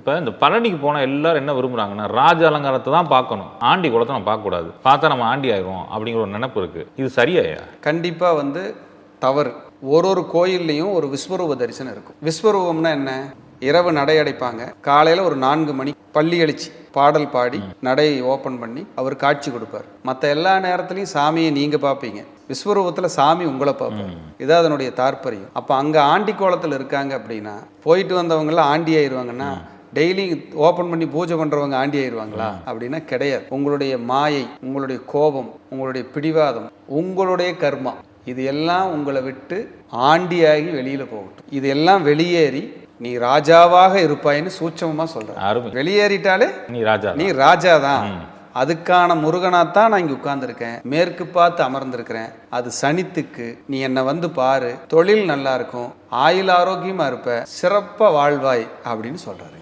இப்போ இந்த பழனிக்கு போனால் எல்லாரும் என்ன விரும்புகிறாங்கன்னா ராஜ அலங்காரத்தை தான் பார்க்கணும், ஆண்டி குளத்தை நம்ம பார்க்கக்கூடாது, பார்த்தா நம்ம ஆண்டி ஆயிடுவோம் அப்படிங்கிற ஒரு நினைப்பு இருக்குது. இது சரியாயா? கண்டிப்பாக தவறு. ஒரு கோயில்லையும் ஒரு விஸ்வரூப தரிசனம் இருக்கும். விஸ்வரூபம்னா என்ன? இரவு நடை அடைப்பாங்க, காலையில் ஒரு 4 மணி பள்ளி அழிச்சு பாடல் பாடி நடை ஓப்பன் பண்ணி அவர் காட்சி கொடுப்பார். மற்ற எல்லா நேரத்துலையும் சாமியை நீங்கள் பார்ப்பீங்க, விஸ்வரூபத்தில் சாமி உங்களை பார்ப்போம். இதான் அதனுடைய தாற்பயம். அப்போ அங்கே ஆண்டி கோலத்தில் இருக்காங்க அப்படின்னா போயிட்டு வந்தவங்களாம் ஆண்டி ஆயிடுவாங்கன்னா டெய்லி ஓப்பன் பண்ணி பூஜை பண்ணுறவங்க ஆண்டி ஆயிடுவாங்களா அப்படின்னா கிடையாது. உங்களுடைய மாயை, உங்களுடைய கோபம், உங்களுடைய பிடிவாதம், உங்களுடைய கர்மா, இது எல்லாம் உங்களை விட்டு ஆண்டியாகி வெளியில் போகட்டும். இது எல்லாம் வெளியேறி நீ ராஜாவாக இருப்பாயின்னு சூட்சமாக சொல்கிறேன். வெளியேறிட்டாலே நீ ராஜா தான். அதுக்கான முருகனாத்தான் நான் இங்கே உட்கார்ந்துருக்கேன், மேற்கு பார்த்து அமர்ந்திருக்கிறேன். அது சனித்துக்கு. நீ என்னை பாரு, தொழில் நல்லா இருக்கும், ஆயுள் ஆரோக்கியமாக இருப்ப, சிறப்பாக வாழ்வாய் அப்படின்னு சொல்கிறாரு.